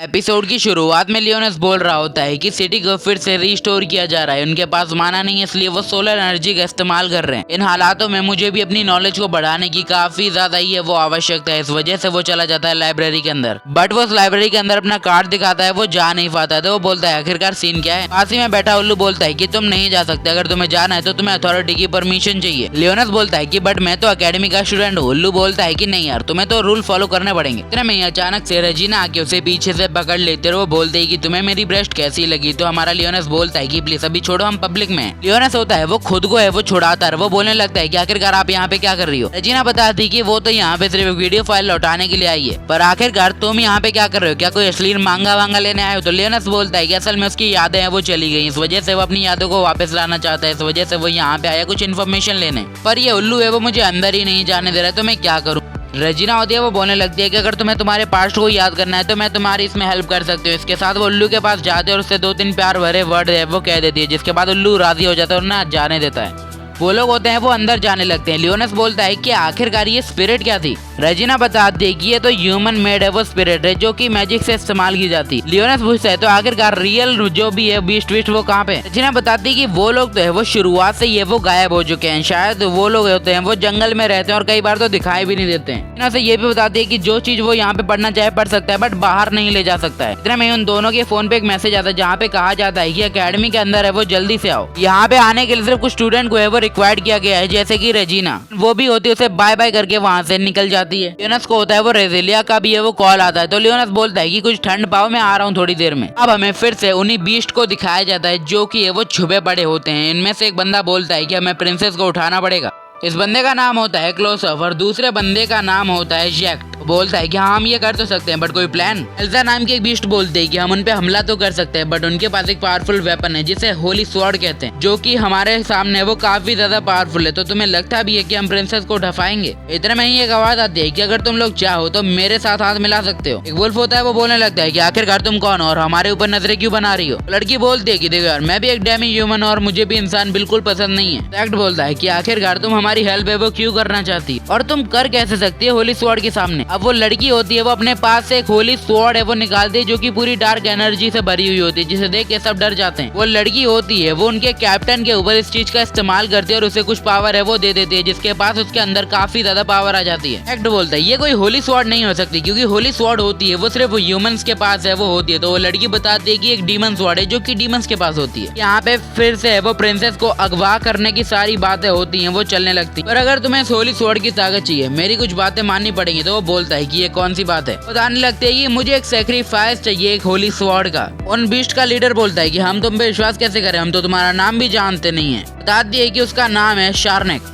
Episode की शुरुआत में लियोनस बोल रहा होता है कि सिटी को फिर से रिस्टोर किया जा रहा है। उनके पास माना नहीं है, इसलिए वो सोलर एनर्जी का इस्तेमाल कर रहे हैं। इन हालातों में मुझे भी अपनी नॉलेज को बढ़ाने की काफी ज्यादा ही है वो आवश्यकता है। इस वजह से वो चला जाता है लाइब्रेरी के अंदर, बट वो उस लाइब्रेरी के अंदर अपना कार्ड दिखाता है, वो जा नहीं पाता है। तो वो बोलता है आखिरकार सीन क्या है। पास ही में बैठा उल्लू बोलता है कि तुम नहीं जा सकते, अगर तुम्हें जाना है तो तुम्हें अथॉरिटी की परमिशन चाहिए। लियोनस बोलता है कि बट मैं तो अकेडमी का स्टूडेंट हूँ। उल्लू बोलता है कि नहीं यार, तुम्हें तो रूल फॉलो करने पड़ेंगे। इतने में अचानक से रेजिना आके उसे पीछे से पकड़ लेते और वो बोलते हैं कि तुम्हें मेरी ब्रेस्ट कैसी लगी। तो हमारा लियोनस बोलता है कि प्लीज अभी छोड़ो, हम पब्लिक में हैं। लियोनस होता है वो खुद को है वो छुड़ाता है। वो बोलने लगता है कि आखिरकार आप यहाँ पे क्या कर रही हो। रेजिना बताती कि वो तो यहाँ पे सिर्फ वीडियो फाइल लौटाने के लिए आई है, पर आखिरकार तुम यहाँ पे क्या कर रहे हो, क्या कोई अश्लील मांगा वांगा लेने आए हो। तो लियोनस बोलता है कि असल में उसकी यादें हैं वो चली गई, इस वजह से वो अपनी यादों को वापस लाना चाहता है। इस वजह से वो यहाँ पे आया कुछ इन्फॉर्मेशन लेने, पर ये उल्लू है वो मुझे अंदर ही नहीं जाने दे रहा है, तो मैं क्या करूँ। रेजिना होती है वो बोलने लगती है कि अगर तुम्हें तुम्हारे पास्ट को याद करना है तो मैं तुम्हारी इसमें हेल्प कर सकती हूँ। इसके साथ वो उल्लू के पास जाते हैं और उससे 2-3 प्यार भरे वर्ड है वो कह देती है, जिसके बाद उल्लू राजी हो जाता है और ना जाने देता है। वो लोग होते हैं वो अंदर जाने लगते हैं। लियोनस बोलता है कि आखिरकार ये स्पिरिट क्या थी। रेजिना बताती है कि ये तो ह्यूमन मेड है वो स्पिरिट है जो कि मैजिक से इस्तेमाल की जाती। लियोनस पूछता है तो आखिरकार रियल जो भी है बीस्ट विस्ट वो कहाँ पे। रेजिना बताती है कि वो लोग तो है वो शुरुआत से ये वो गायब हो चुके हैं। शायद वो लोग होते हैं वो जंगल में रहते हैं और कई बार तो दिखाई भी नहीं देते हैं। रेजिना से ये भी बताती है कि जो चीज वो यहाँ पे पढ़ना चाहे पढ़ सकता है, बट बाहर नहीं ले जा सकता है। इतने में उन दोनों के फोन पे एक मैसेज आता है जहाँ पे कहा जाता है कि अकेडमी के अंदर है वो जल्दी से आओ। यहाँ पे आने के लिए सिर्फ कुछ स्टूडेंट को है वो रिक्वायर्ड किया गया है, जैसे कि रेजिना। वो भी होती है उसे बाय बाय करके वहां से निकल जाती है। लियोनस को होता है वो रेजिलिया का भी है वो कॉल आता है। तो लियोनस बोलता है कि कुछ ठंड पाओ, मैं आ रहा हूँ थोड़ी देर में। अब हमें फिर से उन्हीं बीस्ट को दिखाया जाता है जो कि वो छुपे पड़े होते हैं। इनमें से एक बंदा बोलता है कि हमें प्रिंसेस को उठाना पड़ेगा। इस बंदे का नाम होता है क्लोसफ और दूसरे बंदे का नाम होता है जैक्ट। बोलता है कि हाँ हम ये कर तो सकते हैं, बट कोई प्लान। एल्सा नाम की एक बीस्ट बोलते हैं कि हम उन पे हमला तो कर सकते हैं, बट उनके पास एक पावरफुल वेपन है जिसे होली स्वॉर्ड कहते हैं, जो कि हमारे सामने वो काफी ज्यादा पावरफुल है। तो तुम्हें लगता भी है कि हम प्रिंसेस को ढफाएंगे। इतने में ही एक आवाज आती है कि अगर तुम लोग चाहो तो मेरे साथ हाथ मिला सकते हो। एक वुल्फ होता है वो बोलने लगता है कि आखिरकार तुम कौन हो और हमारे ऊपर नजरें क्यों बना रही हो। लड़की बोलती है कि देखो यार, मैं भी एक डेमी ह्यूमन और मुझे भी इंसान बिल्कुल पसंद नहीं है। जैक्ट बोलता है कि आखिरकार तुम हमारी हेल्प है वो क्यों करना चाहती और तुम कर कैसे सकती है होली स्वॉर्ड के सामने। अब वो लड़की होती है वो अपने पास से एक होली स्वॉर्ड है वो निकालती है जो कि पूरी डार्क एनर्जी से भरी हुई होती है, जिसे देख के सब डर जाते हैं। वो लड़की होती है वो उनके कैप्टन के ऊपर इस चीज का इस्तेमाल करती है और उसे कुछ पावर है वो दे देती है, जिसके पास उसके अंदर काफी ज्यादा पावर आ जाती है। एक्ट बोलता है ये कोई होली स्वॉर्ड नहीं हो सकती, क्योंकि होली स्वॉर्ड होती है वो सिर्फ ह्यूमंस के पास है वो होती है। तो वो लड़की बताती है कि एक डीमन स्वॉर्ड है जो कि डीमंस के पास होती है। यहाँ पे फिर से वो प्रिंसेस को अगवा करने की सारी बातें होती है वो चलने लगती। पर अगर तुम्हें होली स्वॉर्ड की ताकत चाहिए, मेरी कुछ बातें माननी पड़ेंगी। तो वो बोलता है कि ये कौन सी बात है। बताने लगते हैं कि मुझे एक सेक्रीफाइस चाहिए एक होली स्वॉर्ड का। उन बीस्ट का लीडर बोलता है कि हम तुम पे विश्वास कैसे करें, हम तो तुम्हारा नाम भी जानते नहीं है। बताती है कि उसका नाम है शार्नेक।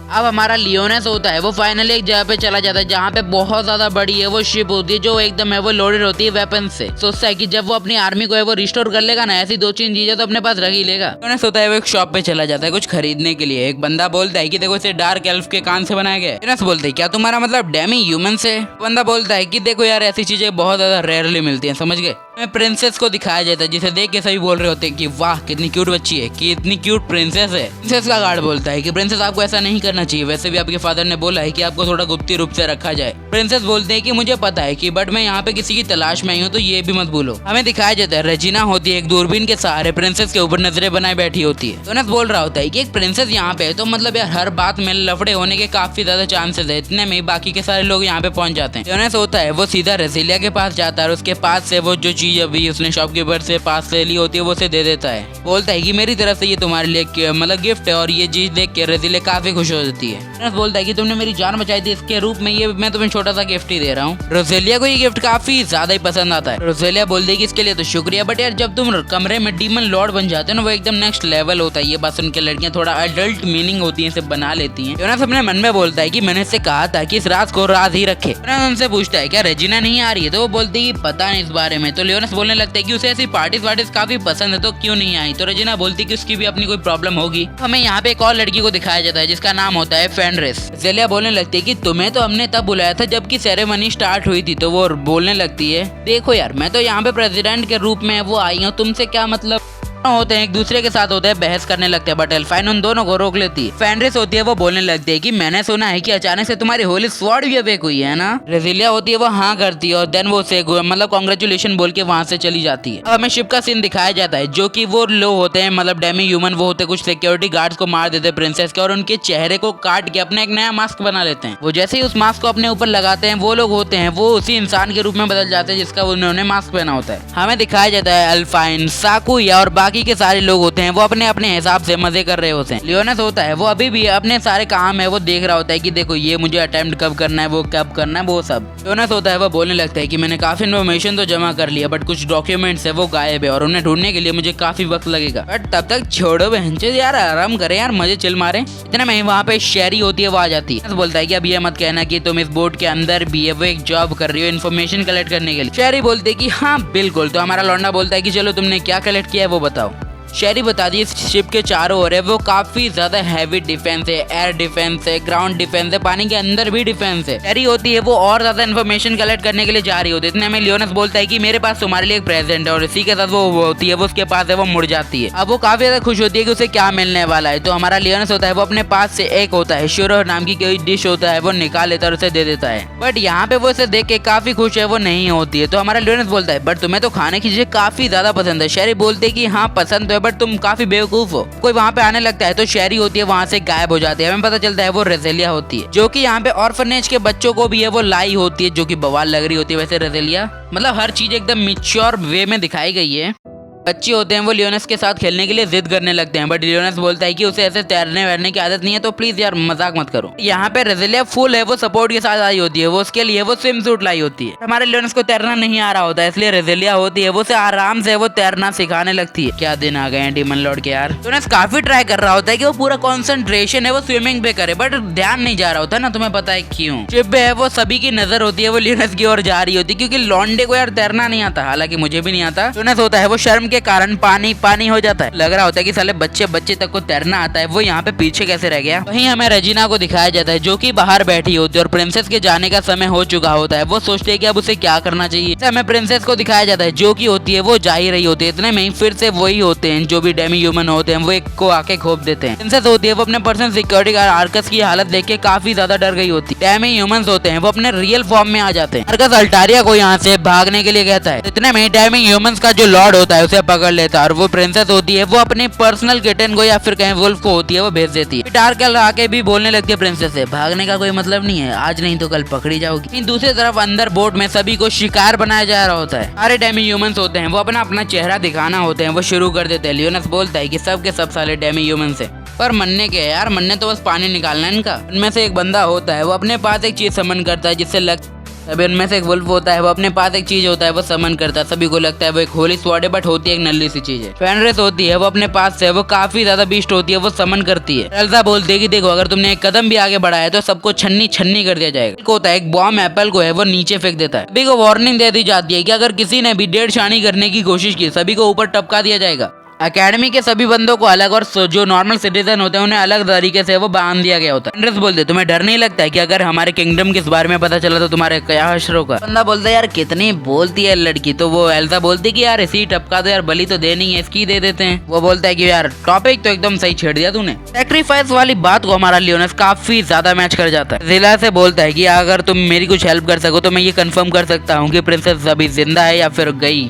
अब हमारा लियोनस होता है वो फाइनली एक जगह पे चला जाता है जहाँ पे बहुत ज्यादा बड़ी है वो शिप होती है जो एकदम है वो लोडेड होती है वेपन से। सोचता है कि जब वो अपनी आर्मी को है वो रिस्टोर कर लेगा ना, ऐसी 2-3 चीजें तो अपने पास रख ही लेगा। लियोनस होता है वो एक शॉप पे चला जाता है कुछ खरीदने के लिए। एक बंदा बोलता है कि देखो इसे डार्क एल्फ के कान से बनाया गया है। लियोनस बोलते हैं क्या तुम्हारा मतलब डेमी ह्यूमन से। बंदा बोलता है कि देखो यार ऐसी चीजें बहुत ज्यादा रेयरली मिलती है, समझ गए। प्रिंसेस को दिखाया जाता है जिसे देख के सभी बोल रहे होते हैं कि वाह कितनी क्यूट बच्ची है, कि इतनी क्यूट प्रिंसेस है। प्रिंसेस का गार्ड बोलता है कि प्रिंसेस आपको ऐसा नहीं करना चाहिए, वैसे भी आपके फादर ने बोला है कि आपको थोड़ा गुप्ती रूप से रखा जाए। प्रिंसेस बोलते हैं कि मुझे पता है कि बट मैं यहाँ पे किसी की तलाश में आई हूँ, तो ये भी मत भूलो। हमें दिखाया जाता है रेजिना होती है एक दूरबीन के सहारे प्रिंसेस के ऊपर नजरें बनाए बैठी होती है। लियोनस बोल रहा होता है कि एक प्रिंसेस यहाँ पे है तो मतलब यार हर बात में लफड़े होने के काफी ज्यादा चांसेस है। इतने में बाकी के सारे लोग यहाँ पे पहुंच जाते हैं। लियोनस होता है वो सीधा रेजिलिया के पास जाता है और उसके पास से वो जो चीज अभी उसने शॉपकीपर से पास से ली होती है वो उसे दे देता है। बोलता है कि मेरी तरफ से ये तुम्हारे लिए मतलब गिफ्ट है और ये चीज देख के रेजिलिया काफी खुश हो जाती है। लियोनस बोलता है कि तुमने मेरी जान बचाई थी, इसके रूप में ये मैं तुम्हें छोटा सा गिफ्ट ही दे रहा हूँ। रोजेलिया को ये गिफ्ट काफी ज्यादा ही पसंद आता है। रोजेलिया बोलती है कि इसके लिए तो शुक्रिया, बट यार जब तुम कमरे में डीमन लॉर्ड बन जाते हो ना वो एकदम नेक्स्ट लेवल होता है। ये बस उनके लड़कियां थोड़ा अडल्ट मीनिंग होती है, इसे बना लेती हैं। लियोनस अपने मन में बोलता है कि मैंने इससे कहा था कि इस राज को राज ही रखे। लियोनस उनसे पूछता है क्या रेजिना नहीं आ रही है, तो वो बोलती है पता नहीं इस बारे में। तो लियोनस बोलने लगता है कि उसे ऐसी पार्टीज काफी पसंद है तो क्यों नहीं आई। तो रेजिना बोलती है कि उसकी भी अपनी कोई प्रॉब्लम होगी। हमें यहाँ पे एक और लड़की को दिखाया जाता है जिसका नाम होता है फेनरिस। जेलिया बोलने लगती है कि तुम्हें तो हमने तब बुलाया था जबकि सेरेमनी स्टार्ट हुई थी। तो वो बोलने लगती है देखो यार मैं तो यहाँ पे प्रेसिडेंट के रूप में वो आई हूँ, तुमसे क्या मतलब। होते हैं एक दूसरे के साथ होते हैं, बहस करने लगते हैं, बट एल्फाइन उन दोनों को रोक लेती है। फेनरिस होती है वो बोलने लगती है कि मैंने सुना है कि अचानक से तुम्हारी होली स्वॉर्ड भी अवेक हुई है ना। रेजिलिया होती है वो हाँ करती है और देन वो उसे मतलब कांग्रेचुलेशन बोल के वहां से चली जाती है। अब हमें शिप का सीन दिखाया जाता है जो कि वो लोग होते हैं मतलब डेमी ह्यूमन, वो होते कुछ सिक्योरिटी गार्ड्स को मार देते हैं प्रिंसेस के और उनके चेहरे को काट के अपना एक नया मास्क बना लेते हैं। वो जैसे ही उस मास्क को अपने ऊपर लगाते हैं वो लोग होते हैं वो उसी इंसान के रूप में बदल जाते हैं जिसका उन्होंने मास्क पहना होता है। हमें दिखाया जाता है अल्फाइन, साकुया और बाकी के सारे लोग होते हैं वो अपने अपने हिसाब से मजे कर रहे होते हैं। लियोनस होता है वो अभी भी अपने सारे काम है वो देख रहा होता है कि देखो ये मुझे अटेम्प्ट कब करना है, वो कब करना है, वो सब। लियोनस होता है वो बोलने लगता है कि मैंने काफी इन्फॉर्मेशन तो जमा कर लिया बट कुछ डॉक्यूमेंट्स है वो गायब है और उन्हें ढूंढने के लिए मुझे काफी वक्त लगेगा। बट तब तक छोड़ो बहनचोद यार, आराम करें यार, मजे चिल मारे। इतना में वहाँ पे शेरी होती है वो आ जाती है, बोलता है कि अब ये मत कहना कि तुम इस बोट के अंदर भी है वो एक जॉब कर रही हो इन्फॉर्मेशन कलेक्ट करने के लिए। शेरी बोलते है कि हाँ बिल्कुल। तो हमारा लौंडा बोलता है कि चलो तुमने क्या कलेक्ट किया है वो बताओ। शेरी बता दी इस शिप के चारों ओर है वो काफी ज्यादा हैवी डिफेंस है, एयर डिफेंस है, ग्राउंड डिफेंस है, पानी के अंदर भी डिफेंस है। शेरी होती है वो और ज्यादा इन्फॉर्मेशन कलेक्ट करने के लिए जा रही होती है। इतने में लियोनस बोलता है कि मेरे पास तुम्हारे लिए एक प्रेजेंट है और इसी के साथ वो होती है वो उसके पास है वो मुड़ जाती है। अब वो काफी ज्यादा खुश होती है कि उसे क्या मिलने वाला है। तो हमारा लियोनस होता है वो अपने पास से एक होता है श्योरो नाम की कोई डिश होता है वो निकाल लेता है और उसे दे देता है। बट यहाँ पे वो इसे देख के काफी खुश है वो नहीं होती है। तो हमारा लियोनस बोलता है बट तुम्हें तो खाने की चीजें काफी ज्यादा पसंद है। शेरी बोलते है कि हाँ पसंद तो है बट तुम काफी बेवकूफ हो। कोई वहाँ पे आने लगता है तो शेरी होती है वहाँ से गायब हो जाती है। हमें पता चलता है वो रेजिलिया होती है जो कि यहाँ पे ऑर्फनेज के बच्चों को भी है वो लाई होती है जो कि बवाल लग रही होती है। वैसे रेजिलिया मतलब हर चीज एकदम मैच्योर वे में दिखाई गई है। बच्चे होते हैं वो लियोनस के साथ खेलने के लिए जिद करने लगते हैं बट लियोनस बोलता है कि उसे ऐसे तैरने वैरने की आदत नहीं है तो प्लीज यार मजाक मत करो। यहाँ पे रेजिलिया फुल है वो सपोर्ट के साथ आई होती है, वो उसके लिए वो स्विम सूट लाई होती है। हमारे लियोनस को तैरना नहीं आ रहा होता है इसलिए रेजिलिया होती है वो उसे आराम से वो तैरना सिखाने लगती है। क्या दिन आ गए हैं डीमन लॉर्ड के यार। लियोनस काफी ट्राई कर रहा होता है कि वो पूरा कॉन्सेंट्रेशन है वो स्विमिंग पे करे बट ध्यान नहीं जा रहा होता ना। तुम्हें पता है क्यों? शिप पे है वो सभी की नजर होती है वो लियोनस की ओर जा रही होती है क्योंकि लॉन्डे को यार तैरना नहीं आता, हालांकि मुझे भी नहीं आता। लियोनस होता है वो शर्म के कारण पानी हो जाता है। लग रहा होता है कि साले बच्चे तक को तैरना आता है, वो यहाँ पे पीछे कैसे रह गया। वहीं हमें रेजिना को दिखाया जाता है जो कि बाहर बैठी होती है और प्रिंसेस के जाने का समय हो चुका होता है। वो सोचते है कि अब उसे क्या करना चाहिए। हमें प्रिंसेस को दिखाया जाता है जो कि होती है वो जा ही रही होती है। इतने में ही फिर से वही होते हैं जो भी डेमी ह्यूमन होते हैं वो एक को आके खोप देते हैं। प्रिंसेस होती है वो अपने पर्सनल सिक्योरिटी गार्ड आर्कस की हालत देख के काफी ज्यादा डर गई होती है। डेमी ह्यूमंस होते हैं वो अपने रियल फॉर्म में आ जाते हैं। आर्कस अल्टारिया को यहाँ से भागने के लिए कहता है। इतने में डेमी ह्यूमंस का जो लॉर्ड होता है उसे पकड़ लेता है और वो प्रिंसेस होती है वो अपनी पर्सनल किटन को या फिर कहीं वुल्फ को होती है वो भेज देती है। डार्कल आके भी बोलने लगती है प्रिंसेस से भागने का कोई मतलब नहीं है, आज नहीं तो कल पकड़ी जाओगी। दूसरी तरफ अंदर बोट में सभी को शिकार बनाया जा रहा होता है। सारे डेमी ह्यूमंस होते हैं वो अपना चेहरा दिखाना होते हैं वो शुरू कर देते हैं। लियोनस बोलता है कि सब के सब साले डेमी ह्यूमंस है पर मरने के यार, मरने तो बस पानी निकालना है इनका। उनमें से एक बंदा होता है वो अपने पास एक चीज समन करता है जिससे अभी उनमें से एक वुल्फ होता है वो अपने पास एक चीज होता है वो समन करता है। सभी को लगता है वो एक होली स्वॉर्ड है बट होती है एक नल्ली सी चीज है। फेनरिस होती है वो अपने पास से वो काफी ज्यादा बीस्ट होती है वो समन करती है। एल्सा बोलती है कि देखो अगर तुमने एक कदम भी आगे बढ़ाया तो सबको छन्नी छन्नी कर दिया जाएगा। एक होता है एक बॉम्ब एप्पल को है वो नीचे फेंक देता है। सभी को वार्निंग दे दी जाती है कि अगर किसी ने भी डेढ़ शानी करने की कोशिश की सभी को ऊपर टपका दिया जाएगा। एकेडमी के सभी बंदों को अलग और जो नॉर्मल सिटीजन होते हैं उन्हें अलग तरीके से वो बांध दिया गया होता है। फेनरिस बोलते तुम्हें डर नहीं लगता है कि अगर हमारे किंगडम के बारे में पता चला तो तुम्हारे क्या हश्र होगा। बंदा बोलता है यार कितनी बोलती है लड़की। तो वो एल्सा बोलती है कि यार इसी टपका दो यार, बलि तो देनी है इसकी दे देते हैं। वो बोलता है कि यार टॉपिक तो एकदम सही छेड़ दिया तूने। सैक्रिफाइस वाली बात को हमारा लियोनस काफी ज्यादा मैच कर जाता है। जिला से बोलता है कि अगर तुम मेरी कुछ हेल्प कर सको तो मैं ये कंफर्म कर सकता हूँ कि प्रिंसेस अभी जिंदा है या फिर गई।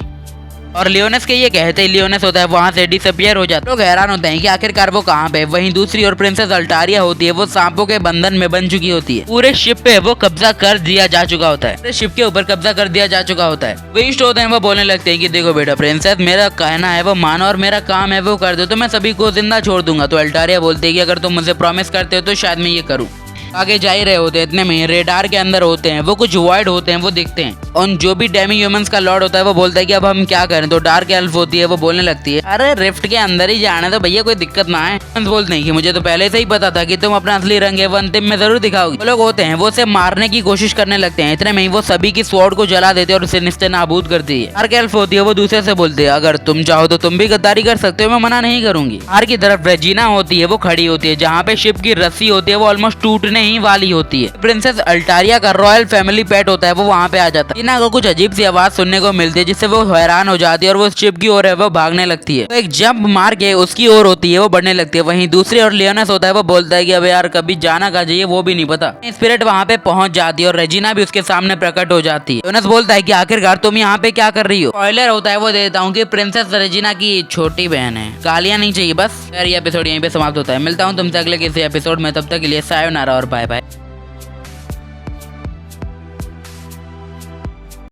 और लियोनस के ये कहते ही लियोनस होता है वहाँ से डिसअपियर हो जाता है। लोग हैरान होते हैं कि आखिरकार वो कहाँ पे। वहीं दूसरी ओर प्रिंसेस अल्टारिया होती है वो सांपों के बंधन में बन चुकी होती है। पूरे शिप पे वो कब्जा कर दिया जा चुका होता है। पूरे शिप के ऊपर कब्जा कर दिया जा चुका होता है। वेस्ट होते हैं वो बोलने लगते हैं कि देखो बेटा प्रिंसेस मेरा कहना है वो मानो और मेरा काम है वो कर दो तो मैं सभी को जिंदा छोड़ दूंगा। तो अल्टारिया बोलती है कि अगर तुम मुझे प्रॉमिस करते हो तो शायद मैं ये करूँ। आगे जा ही रहे होते हैं। इतने में रेडार के अंदर होते हैं वो कुछ वॉइड होते हैं वो दिखते हैं और जो भी डेमी ह्यूमंस का लॉर्ड होता है वो बोलता है कि अब हम क्या करें। तो डार्क एल्फ होती है वो बोलने लगती है अरे रिफ्ट के अंदर ही जाना है तो भैया कोई दिक्कत ना है। बोलते हैं कि मुझे तो पहले से ही पता था कि तुम अपना असली रंग है वो अंतिम में जरूर दिखाओगे। वो लोग होते हैं वो उसे मारने की कोशिश करने लगते हैं। इतने में ही वो सभी की स्वॉर्ड को जला देते हैं और उसे निस्ते नाबूद करती है। डार्क एल्फ होती है वो दूसरे से बोलती है अगर तुम चाहो तो तुम भी गद्दारी कर सकते हो, मैं मना नहीं करूंगी। बाहर की तरफ रेजिना होती है वो खड़ी होती है जहाँ पे शिप की रस्सी होती है वो ऑलमोस्ट टूटने होने ही वाली होती है। प्रिंसेस अल्टारिया का रॉयल फैमिली पेट होता है वो वहाँ पे आ जाता है। टीना को कुछ अजीब सी आवाज सुनने को मिलती है जिससे वो हैरान हो जाती है और वो शिप की ओर है वो भागने लगती है। तो एक जंप मार के उसकी ओर होती है वो बढ़ने लगती है। वहीं दूसरी ओर लियोनस होता है वो बोलता है कि अबे यार कभी जाना कहाँ चाहिए वो भी नहीं पता। स्पिरिट वहाँ पे पहुंच जाती है और रेजिना भी उसके सामने प्रकट हो जाती है। लियोनस बोलता है कि आखिरकार तुम यहाँ पे क्या कर रही हो। स्पॉइलर होता है वो देता हूँ कि प्रिंसेस रेजिना की छोटी बहन है। गालियां नहीं चाहिए बस। यार ये एपिसोड यहीं पे समाप्त होता है। मिलता हूँ तुमसे अगले किसी एपिसोड में, तब तक के लिए सायोनारा और बाय बाय।